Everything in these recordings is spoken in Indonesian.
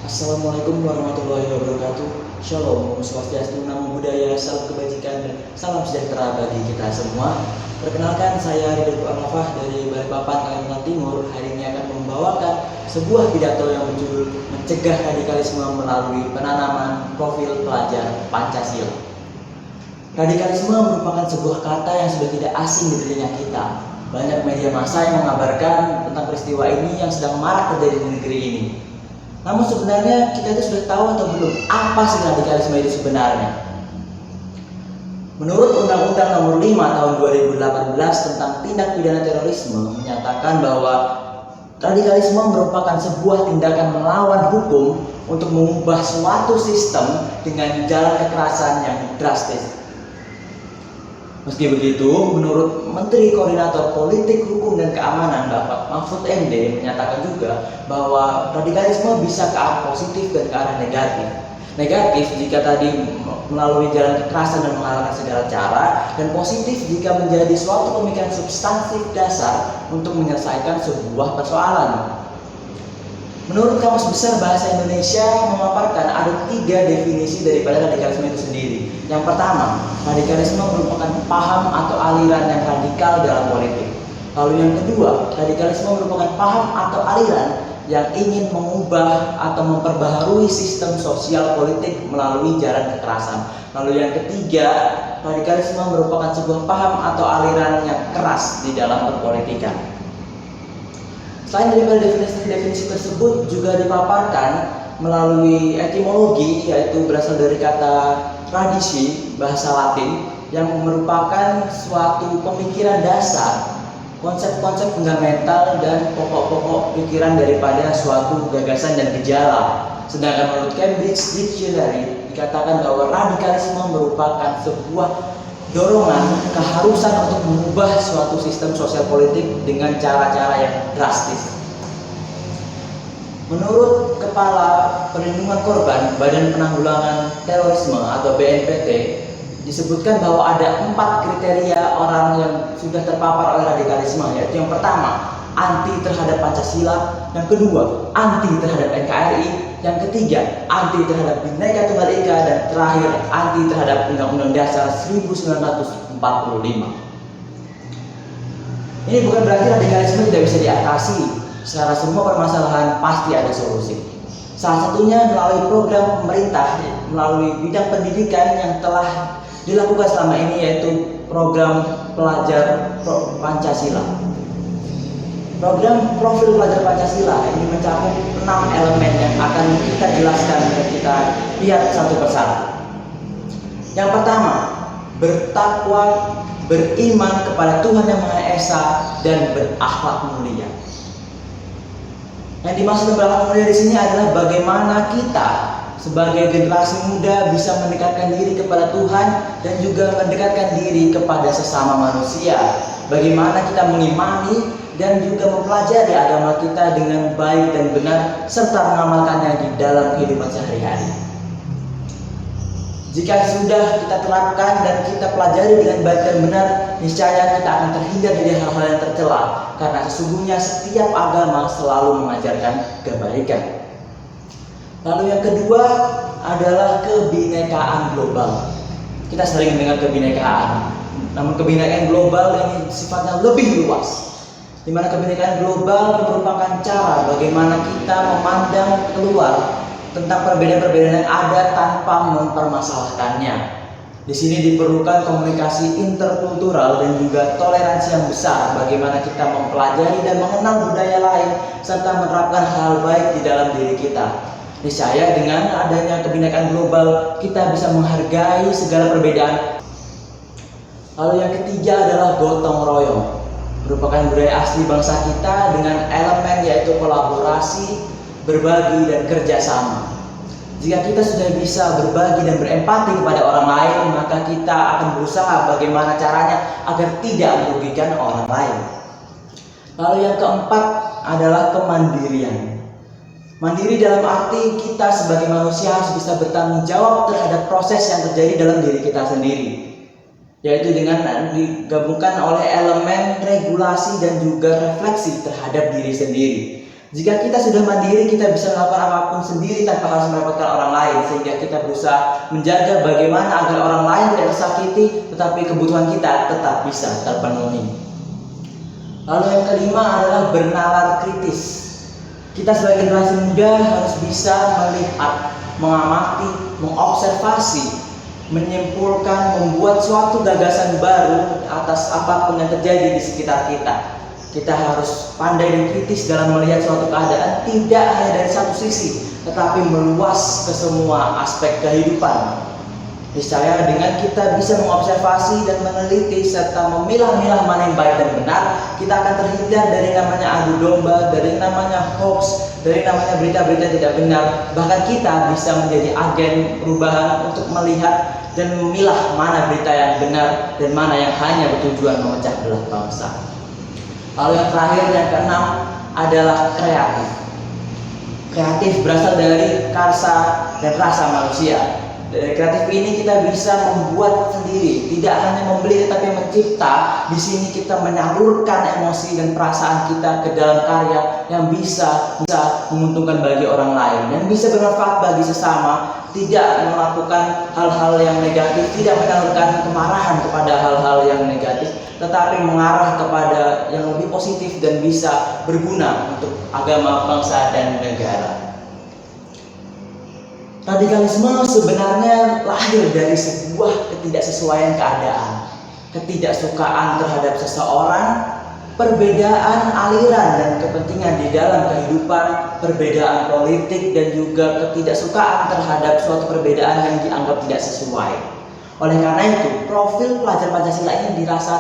Assalamualaikum warahmatullahi wabarakatuh. Shalom, Om Swastiastu, Namo Buddhaya, salam kebajikan dan salam sejahtera bagi kita semua. Perkenalkan, saya Ridho Arnafah dari Balikpapan, Kalimantan Timur. Hari ini akan membawakan sebuah pidato yang berjudul Mencegah Radikalisme Melalui Penanaman Profil Pelajar Pancasila. Radikalisme merupakan sebuah kata yang sudah tidak asing di telinga kita. Banyak media massa yang mengabarkan tentang peristiwa ini yang sedang marak terjadi di negeri ini. Namun sebenarnya kita itu sudah tahu atau belum apa sih radikalisme itu sebenarnya? Menurut Undang-Undang Nomor 5 Tahun 2018 tentang Tindak Pidana Terorisme menyatakan bahwa radikalisme merupakan sebuah tindakan melawan hukum untuk mengubah suatu sistem dengan jalan kekerasan yang drastis. Meski begitu, menurut Menteri Koordinator Politik, Hukum, dan Keamanan Bapak Mahfud MD menyatakan juga bahwa radikalisme bisa ke arah positif dan ke arah negatif. Negatif jika tadi melalui jalan kekerasan dan menghalalkan segala cara, dan positif jika menjadi suatu pemikiran substantif dasar untuk menyelesaikan sebuah persoalan. Menurut Kamus Besar Bahasa Indonesia memaparkan ada 3 definisi daripada radikalisme itu sendiri. Yang pertama, radikalisme merupakan paham atau aliran yang radikal dalam politik. Lalu yang kedua, radikalisme merupakan paham atau aliran yang ingin mengubah atau memperbaharui sistem sosial politik melalui jalan kekerasan. Lalu yang ketiga, radikalisme merupakan sebuah paham atau aliran yang keras di dalam perpolitikan. Selain daripada definisi tersebut juga dipaparkan melalui etimologi, yaitu berasal dari kata tradisi bahasa Latin yang merupakan suatu pemikiran dasar, konsep-konsep fundamental dan pokok-pokok pikiran daripada suatu gagasan dan gejala. Sedangkan menurut Cambridge Dictionary dikatakan bahwa radikalisme merupakan sebuah dorongan keharusan untuk mengubah suatu sistem sosial politik dengan cara-cara yang drastis. Menurut Kepala Perlindungan Korban Badan Penanggulangan Terorisme atau BNPT, disebutkan bahwa ada 4 kriteria orang yang sudah terpapar oleh radikalisme, yaitu yang pertama, anti terhadap Pancasila, yang kedua, anti terhadap NKRI, yang ketiga, anti terhadap Bhinneka Tunggal Ika, dan terakhir, anti terhadap Undang-Undang Dasar 1945. Ini bukan berarti radikalisme tidak bisa diatasi. Secara semua permasalahan pasti ada solusi. Salah satunya melalui program pemerintah, melalui bidang pendidikan yang telah dilakukan selama ini, yaitu program pelajar Pancasila. Program profil pelajar Pancasila ini mencakup 6 elemen yang akan kita jelaskan dan kita lihat satu persatu. Yang pertama, bertakwa, beriman kepada Tuhan Yang Maha Esa, dan berakhlak mulia. Yang dimaksud berakhlak mulia di sini adalah bagaimana kita sebagai generasi muda bisa mendekatkan diri kepada Tuhan dan juga mendekatkan diri kepada sesama manusia. Bagaimana kita mengimani dan juga mempelajari agama kita dengan baik dan benar serta mengamalkannya di dalam kehidupan sehari-hari. Jika sudah kita terapkan dan kita pelajari dengan baik dan benar, niscaya kita akan terhindar dari hal-hal yang tercela, karena sesungguhnya setiap agama selalu mengajarkan kebaikan. Lalu yang kedua adalah kebinekaan global. Kita sering mendengar kebinekaan, namun kebinekaan global ini sifatnya lebih luas, di mana kebinekaan global merupakan cara bagaimana kita memandang keluar tentang perbedaan-perbedaan yang ada tanpa mempermasalahkannya. Di sini diperlukan komunikasi interkultural dan juga toleransi yang besar, bagaimana kita mempelajari dan mengenal budaya lain serta menerapkan hal baik di dalam diri kita. Niscaya dengan adanya kebinekaan global kita bisa menghargai segala perbedaan. Lalu yang ketiga adalah gotong royong, merupakan budaya asli bangsa kita dengan elemen yaitu kolaborasi, berbagi, dan kerjasama. Jika kita sudah bisa berbagi dan berempati kepada orang lain, maka kita akan berusaha bagaimana caranya agar tidak merugikan orang lain. Lalu yang keempat adalah kemandirian. Mandiri dalam arti kita sebagai manusia harus bisa bertanggung jawab terhadap proses yang terjadi dalam diri kita sendiri, yaitu dengan digabungkan oleh elemen regulasi dan juga refleksi terhadap diri sendiri. Jika kita sudah mandiri, kita bisa melakukan apapun sendiri tanpa harus merepotkan orang lain, sehingga kita berusaha menjaga bagaimana agar orang lain tidak tersakiti, tetapi kebutuhan kita tetap bisa terpenuhi. Lalu yang kelima adalah bernalar kritis. Kita sebagai generasi muda harus bisa melihat, mengamati, mengobservasi, menyimpulkan, membuat suatu gagasan baru atas apapun yang terjadi di sekitar kita. Kita harus pandai dan kritis dalam melihat suatu keadaan, tidak hanya dari satu sisi, tetapi meluas ke semua aspek kehidupan. Misalnya dengan kita bisa mengobservasi dan meneliti serta memilah-milah mana yang baik dan benar, kita akan terhindar dari namanya adu domba, dari namanya hoax, dari namanya berita-berita tidak benar. Bahkan kita bisa menjadi agen perubahan untuk melihat dan memilah mana berita yang benar dan mana yang hanya bertujuan memecah belah bangsa. Lalu yang terakhir, yang keenam adalah kreatif. Kreatif berasal dari karsa dan rasa manusia. Dari kreatif ini kita bisa membuat sendiri, tidak hanya membeli tetapi mencipta. Di sini kita menyalurkan emosi dan perasaan kita ke dalam karya yang bisa menguntungkan bagi orang lain, yang bisa bermanfaat bagi sesama, tidak melakukan hal-hal yang negatif, tidak menyalurkan kemarahan kepada hal-hal yang negatif, tetapi mengarah kepada yang lebih positif dan bisa berguna untuk agama, bangsa, dan negara. Radikalisme sebenarnya lahir dari sebuah ketidaksesuaian keadaan, ketidaksukaan terhadap seseorang, perbedaan aliran dan kepentingan di dalam kehidupan, perbedaan politik, dan juga ketidaksukaan terhadap suatu perbedaan yang dianggap tidak sesuai. Oleh karena itu, profil pelajar Pancasila ini dirasa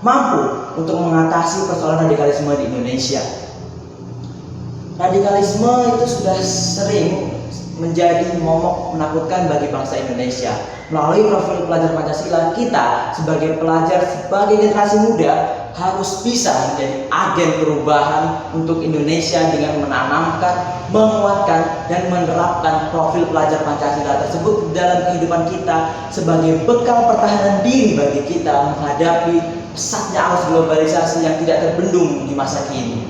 mampu untuk mengatasi persoalan radikalisme di Indonesia. Radikalisme itu sudah sering menjadi momok menakutkan bagi bangsa Indonesia. Melalui profil pelajar Pancasila, kita sebagai pelajar, sebagai generasi muda harus bisa menjadi agen perubahan untuk Indonesia dengan menanamkan, menguatkan, dan menerapkan profil pelajar Pancasila tersebut dalam kehidupan kita sebagai bekal pertahanan diri bagi kita menghadapi pesatnya arus globalisasi yang tidak terbendung di masa kini.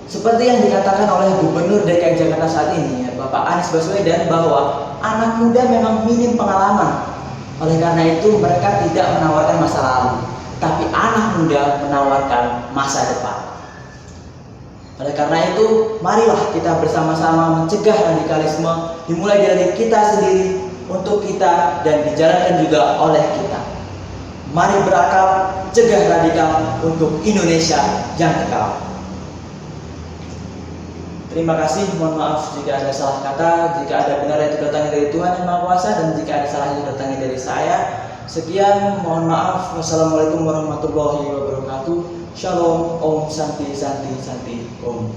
Seperti yang dikatakan oleh Gubernur DKI Jakarta saat ini, Bapak Anies Baswedan, bahwa anak muda memang minim pengalaman. Oleh karena itu mereka tidak menawarkan masa lalu, tapi anak muda menawarkan masa depan. Oleh karena itu, marilah kita bersama-sama mencegah radikalisme, dimulai dari kita sendiri, untuk kita, dan dijalankan juga oleh kita. Mari berakal, cegah radikal untuk Indonesia yang kekal. Terima kasih, mohon maaf jika ada salah kata, jika ada benar yang datangnya dari Tuhan Yang Maha Kuasa, dan jika ada salah yang datangnya dari saya. Sekian, mohon maaf. Wassalamualaikum warahmatullahi wabarakatuh. Shalom, Om Santi Santi Santi Om.